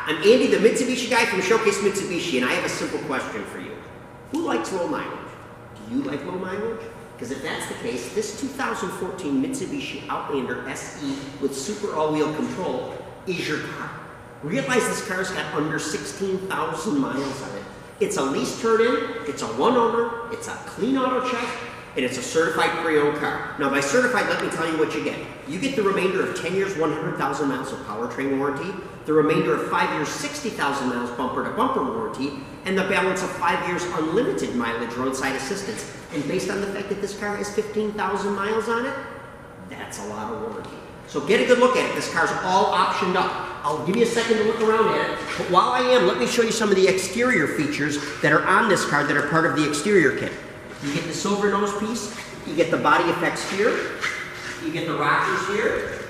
I'm Andy, the Mitsubishi guy from Showcase Mitsubishi, and I have a simple question for you. Who likes low mileage? Do you like low mileage? Because if that's the case, this 2014 Mitsubishi Outlander SE with super all-wheel control is your car. Realize this car's got under 16,000 miles on it. It's a lease turn-in, it's a one-owner, it's a clean auto check, and it's a certified pre-owned car. Now by certified, let me tell you what you get. You get the remainder of 10 years, 100,000 miles of powertrain warranty, the remainder of 5 years, 60,000 miles bumper-to-bumper warranty, and the balance of 5 years unlimited mileage roadside assistance. And based on the fact that this car has 15,000 miles on it, that's a lot of warranty. So get a good look at it. This car's all optioned up. I'll give you a second to look around at it, but while I am, let me show you some of the exterior features that are on this car that are part of the exterior kit. You get the silver nose piece, you get the body effects here, you get the rockers here,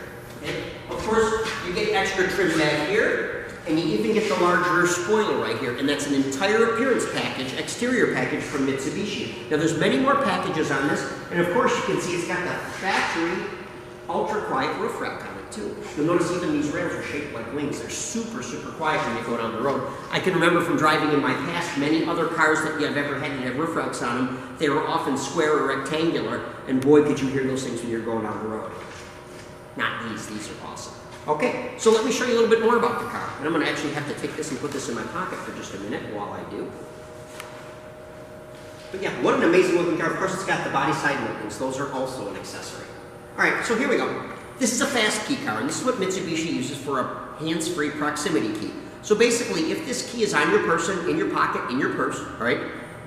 and of course you get extra trim back here, and you even get the large rear spoiler right here, and that's an entire appearance package, exterior package from Mitsubishi. Now there's many more packages on this, and of course you can see it's got the factory ultra quiet roof rack on it too. You'll notice even these rails are shaped like wings. They're super, super quiet when you go down the road. I can remember from driving in my past many other cars that I've ever had that have roof racks on them. They were often square or rectangular, and boy could you hear those things when you're going down the road. Not these are awesome. Okay, so let me show you a little bit more about the car. And I'm gonna actually have to take this and put this in my pocket for just a minute while I do. But yeah, what an amazing looking car. Of course it's got the body side openings. Those are also an accessory. All right, so here we go. This is a fast key car, and this is what Mitsubishi uses for a hands-free proximity key. So basically, if this key is on your person, in your pocket, in your purse, all right,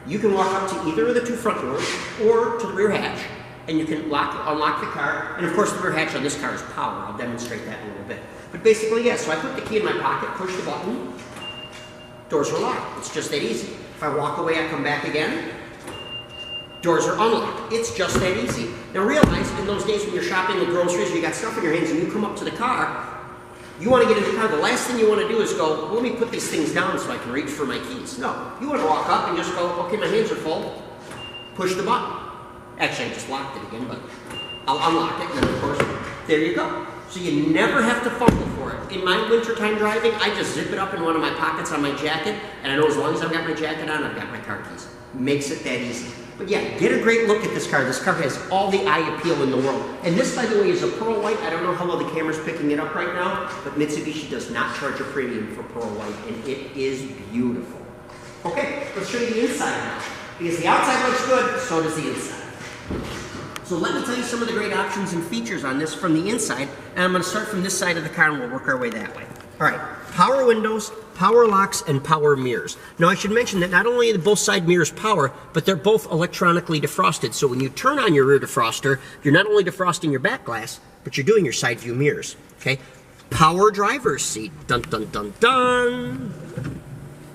you can walk up to either of the two front doors or to the rear hatch, and you can unlock the car. And of course, the rear hatch on this car is power. I'll demonstrate that in a little bit. But basically, yeah, so I put the key in my pocket, push the button, doors are locked. It's just that easy. If I walk away, I come back again, doors are unlocked. It's just that easy. Now realize, in those days when you're shopping at groceries, you got stuff in your hands and you come up to the car, you want to get in the car, the last thing you want to do is go, well, let me put these things down so I can reach for my keys. No, you want to walk up and just go, okay, my hands are full, push the button. Actually, I just locked it again, but I'll unlock it, and then of course, there you go. So you never have to fumble for it. In my wintertime driving, I just zip it up in one of my pockets on my jacket, and I know as long as I've got my jacket on, I've got my car keys. Makes it that easy. But yeah, get a great look at this car. This car has all the eye appeal in the world. And this, by the way, is a pearl white. I don't know how well the camera's picking it up right now, but Mitsubishi does not charge a premium for pearl white, and it is beautiful. Okay, let's show you the inside now. Because the outside looks good, so does the inside. So let me tell you some of the great options and features on this from the inside, and I'm going to start from this side of the car and we'll work our way that way. All right, power windows, power locks, and power mirrors. Now I should mention that not only are both side mirrors power, but they're both electronically defrosted. So when you turn on your rear defroster, you're not only defrosting your back glass, but you're doing your side view mirrors, okay? Power driver's seat, dun dun dun dun.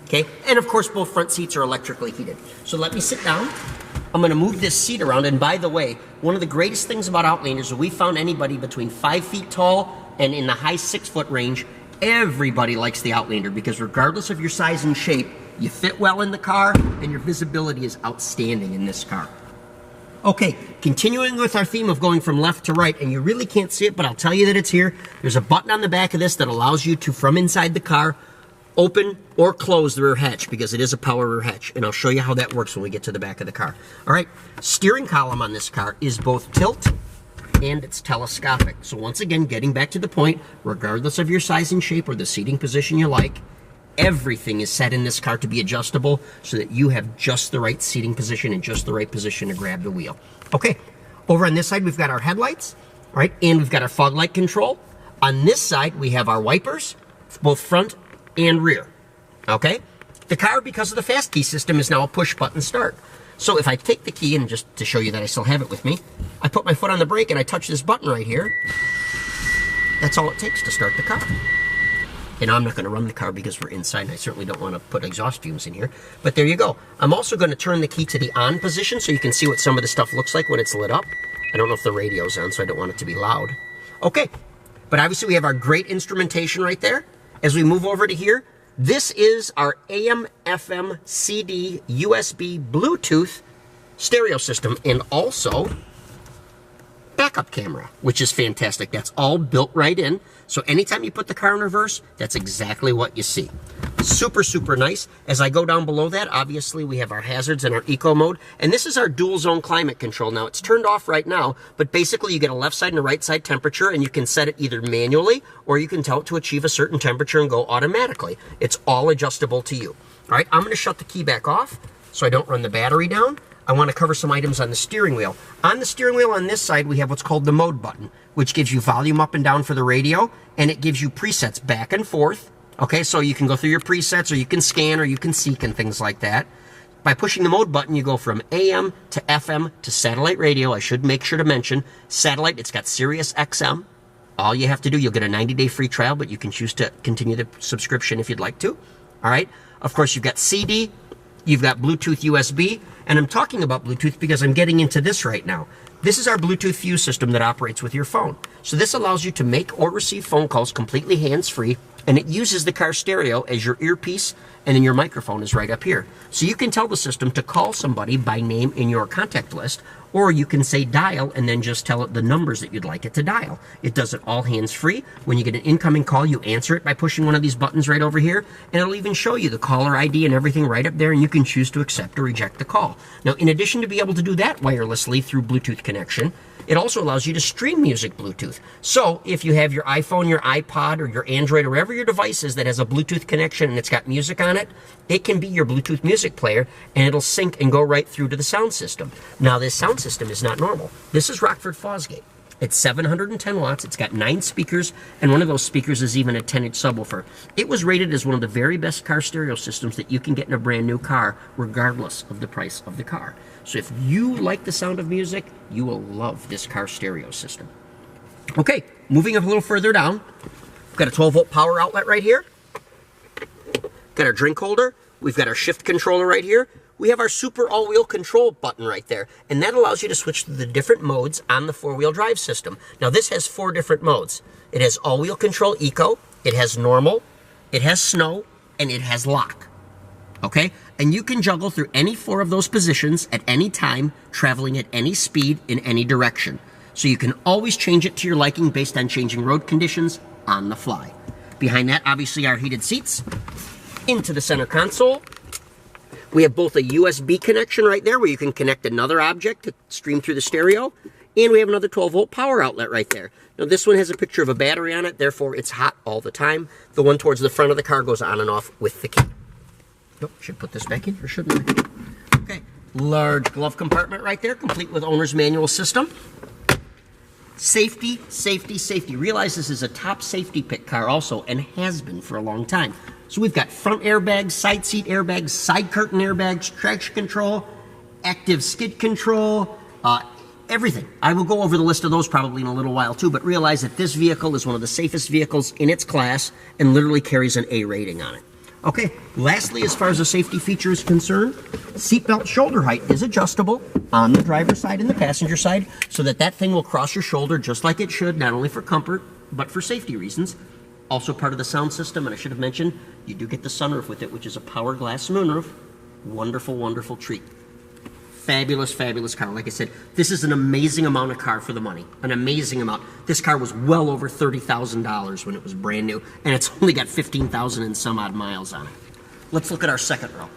Okay, and of course both front seats are electrically heated. So let me sit down. I'm going to move this seat around, and by the way, one of the greatest things about Outlanders is we found anybody between 5 feet tall and in the high 6-foot range. Everybody likes the Outlander because regardless of your size and shape, you fit well in the car and your visibility is outstanding in this car. Okay, continuing with our theme of going from left to right, and you really can't see it, but I'll tell you that it's here. There's a button on the back of this that allows you to, from inside the car, open or close the rear hatch because it is a power rear hatch, and I'll show you how that works when we get to the back of the car. All right, steering column on this car is both tilt and it's telescopic. So once again, getting back to the point, regardless of your size and shape or the seating position you like, everything is set in this car to be adjustable so that you have just the right seating position and just the right position to grab the wheel. Okay, over on this side, we've got our headlights, right? And we've got our fog light control. On this side, we have our wipers, both front and rear, okay? The car, because of the fast key system, is now a push button start. So if I take the key, and just to show you that I still have it with me, I put my foot on the brake and I touch this button right here. That's all it takes to start the car. And I'm not going to run the car because we're inside and I certainly don't want to put exhaust fumes in here. But there you go. I'm also going to turn the key to the on position so you can see what some of the stuff looks like when it's lit up. I don't know if the radio's on, so I don't want it to be loud. Okay, but obviously we have our great instrumentation right there. As we move over to here, this is our AM, FM, CD, USB, Bluetooth stereo system, and also backup camera, which is fantastic. That's all built right in. So anytime you put the car in reverse, that's exactly what you see. Super, super nice. As I go down below that, obviously we have our hazards and our eco mode. And this is our dual zone climate control. Now it's turned off right now, but basically you get a left side and a right side temperature, and you can set it either manually or you can tell it to achieve a certain temperature and go automatically. It's all adjustable to you. All right, I'm going to shut the key back off so I don't run the battery down. I want to cover some items on the steering wheel. On the steering wheel on this side, we have what's called the mode button, which gives you volume up and down for the radio, and it gives you presets back and forth. Okay, so you can go through your presets, or you can scan, or you can seek and things like that. By pushing the mode button, you go from AM to FM to satellite radio. I should make sure to mention satellite. It's got Sirius XM. All you have to do, you'll get a 90-day free trial, but you can choose to continue the subscription if you'd like to. All right. Of course, you've got CD, you've got Bluetooth USB, and I'm talking about Bluetooth because I'm getting into this right now. This is our Bluetooth fuse system that operates with your phone. So this allows you to make or receive phone calls completely hands-free, and it uses the car stereo as your earpiece, and then your microphone is right up here. So you can tell the system to call somebody by name in your contact list, or you can say dial and then just tell it the numbers that you'd like it to dial. It does it all hands-free. When you get an incoming call, you answer it by pushing one of these buttons right over here, and it'll even show you the caller ID and everything right up there, and you can choose to accept or reject the call. Now, in addition to be able to do that wirelessly through Bluetooth connection, it also allows you to stream music Bluetooth. So if you have your iPhone, your iPod, or your Android, or wherever your device is that has a Bluetooth connection and it's got music on it, it can be your Bluetooth music player, and it'll sync and go right through to the sound system. Now, this sound system is not normal. This is Rockford Fosgate. It's 710 watts, it's got 9 speakers, and one of those speakers is even a 10-inch subwoofer. It was rated as one of the very best car stereo systems that you can get in a brand new car, regardless of the price of the car. So if you like the sound of music, you will love this car stereo system. Okay, moving up a little further down, we've got a 12-volt power outlet right here. Got our drink holder. We've got our shift controller right here. We have our super all-wheel control button right there, and that allows you to switch to the different modes on the four-wheel drive system. Now, this has 4 different modes. It has all-wheel control eco, it has normal, it has snow, and it has lock. Okay? And you can juggle through any 4 of those positions at any time, traveling at any speed in any direction. So you can always change it to your liking based on changing road conditions on the fly. Behind that, obviously, our heated seats. Into the center console. We have both a USB connection right there where you can connect another object to stream through the stereo, and we have another 12-volt power outlet right there. Now, this one has a picture of a battery on it, therefore it's hot all the time. The one towards the front of the car goes on and off with the key. Oh, should put this back in, or shouldn't I? Okay, large glove compartment right there, complete with owner's manual system. Safety, safety, safety. Realize this is a top safety pick car also, and has been for a long time. So we've got front airbags, side seat airbags, side curtain airbags, traction control, active skid control, everything. I will go over the list of those probably in a little while too, but realize that this vehicle is one of the safest vehicles in its class and literally carries an A rating on it. Okay, lastly, as far as the safety feature is concerned, seatbelt shoulder height is adjustable on the driver's side and the passenger side so that that thing will cross your shoulder just like it should, not only for comfort, but for safety reasons. Also part of the sound system, and I should have mentioned, you do get the sunroof with it, which is a power glass moonroof. Wonderful, wonderful treat. Fabulous, fabulous car. Like I said, this is an amazing amount of car for the money. An amazing amount. This car was well over $30,000 when it was brand new, and it's only got 15,000 and some odd miles on it. Let's look at our second row.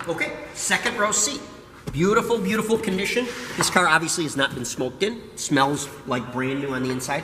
Okay, second row seat. Beautiful, beautiful condition. This car obviously has not been smoked in. Smells like brand new on the inside.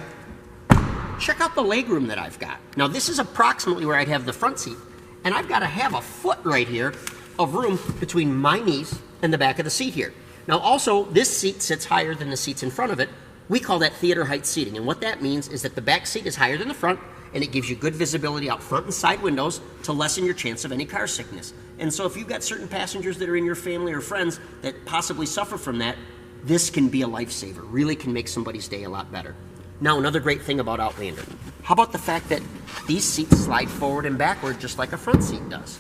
Check out the legroom that I've got. Now, this is approximately where I'd have the front seat. And I've got to have a foot right here of room between my knees and the back of the seat here. Now also, this seat sits higher than the seats in front of it. We call that theater height seating. And what that means is that the back seat is higher than the front, and it gives you good visibility out front and side windows to lessen your chance of any car sickness. And so if you've got certain passengers that are in your family or friends that possibly suffer from that, this can be a lifesaver. Really can make somebody's day a lot better. Now, another great thing about Outlander. How about the fact that these seats slide forward and backward just like a front seat does?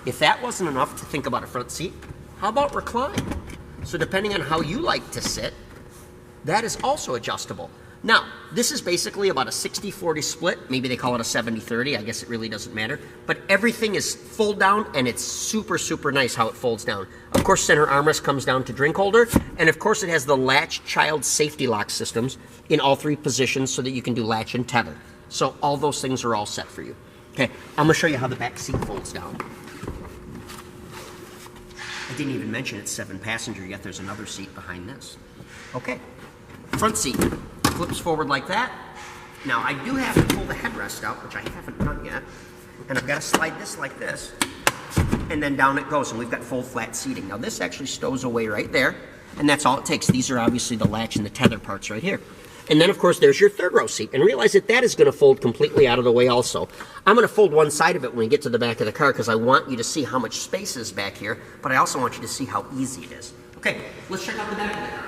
If that wasn't enough to think about a front seat, how about recline? So depending on how you like to sit, that is also adjustable. Now, this is basically about a 60-40 split. Maybe they call it a 70-30. I guess it really doesn't matter. But everything is fold down, and it's super, super nice how it folds down. Of course, center armrest comes down to drink holder. And of course, it has the latch child safety lock systems in all 3 positions so that you can do latch and tether. So all those things are all set for you. Okay, I'm going to show you how the back seat folds down. I didn't even mention it's 7-passenger, yet there's another seat behind this. Okay, front seat flips forward like that. Now, I do have to pull the headrest out, which I haven't done yet. And I've got to slide this like this. And then down it goes, and we've got full flat seating. Now, this actually stows away right there, and that's all it takes. These are obviously the latch and the tether parts right here. And then, of course, there's your 3rd row seat. And realize that that is going to fold completely out of the way also. I'm going to fold one side of it when we get to the back of the car because I want you to see how much space is back here, but I also want you to see how easy it is. Okay, let's check out the back of the car.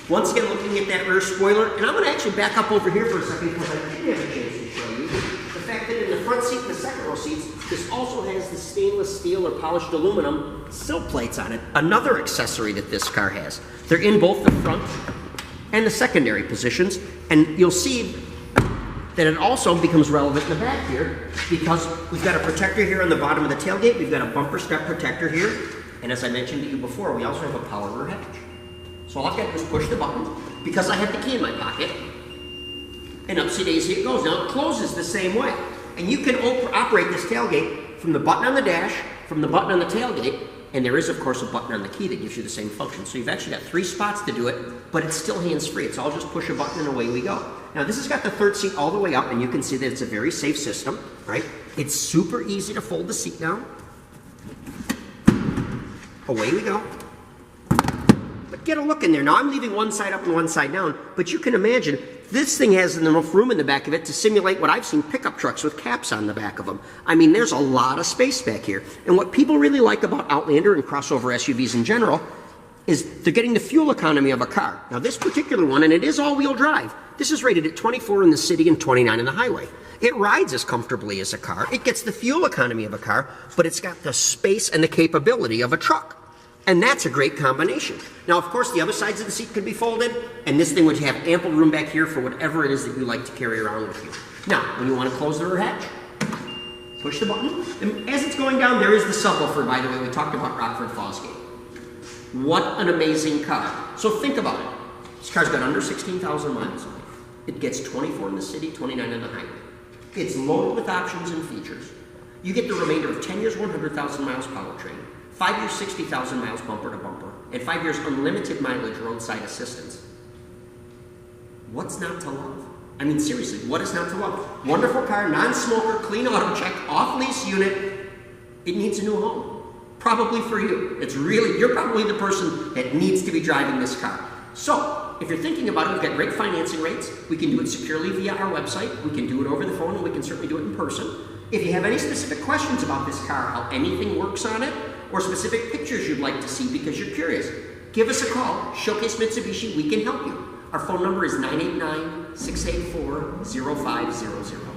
Once again, looking at that rear spoiler, and I'm going to actually back up over here for a second because I didn't have a chance to show you the fact that in the front seat and the 2nd row seats, this also has the stainless steel or polished aluminum sill plates on it. Another accessory that this car has. They're in both the front and the secondary positions, and you'll see that it also becomes relevant in the back here because we've got a protector here on the bottom of the tailgate, we've got a bumper step protector here, and as I mentioned to you before, we also have a power rear hatch. So all I've got to do is push the button because I have the key in my pocket, and upsy-daisy it goes. Now it closes the same way, and you can operate this tailgate from the button on the dash, from the button on the tailgate, and there is, of course, a button on the key that gives you the same function. So you've actually got 3 spots to do it, but it's still hands-free. It's all just push a button and away we go. Now, this has got the 3rd seat all the way up, and you can see that it's a very safe system, right? It's super easy to fold the seat down. Away we go. But get a look in there. Now, I'm leaving one side up and one side down, but you can imagine this thing has enough room in the back of it to simulate what I've seen pickup trucks with caps on the back of them. I mean, there's a lot of space back here. And what people really like about Outlander and crossover SUVs in general is they're getting the fuel economy of a car. Now, this particular one, and it is all-wheel drive, this is rated at 24 in the city and 29 in the highway. It rides as comfortably as a car. It gets the fuel economy of a car, but it's got the space and the capability of a truck. And that's a great combination. Now, of course, the other sides of the seat could be folded, and this thing would have ample room back here for whatever it is that you like to carry around with you. Now, when you want to close the rear hatch, push the button. And as it's going down, there is the subwoofer, by the way. We talked about Rockford Fosgate. What an amazing car. So think about it. This car's got under 16,000 miles on it. It gets 24 in the city, 29 on the highway. It's loaded with options and features. You get the remainder of 10 years, 100,000 miles powertrain. 5 years, 60,000 miles bumper to bumper, and 5 years unlimited mileage roadside assistance. What's not to love? I mean, seriously, what is not to love? Wonderful car, non-smoker, clean auto check, off-lease unit. It needs a new home. Probably for you. You're probably the person that needs to be driving this car. So, if you're thinking about it, we've got great financing rates. We can do it securely via our website. We can do it over the phone, and we can certainly do it in person. If you have any specific questions about this car, how anything works on it, or specific pictures you'd like to see because you're curious, give us a call. Showcase Mitsubishi, we can help you. Our phone number is 989-684-0500.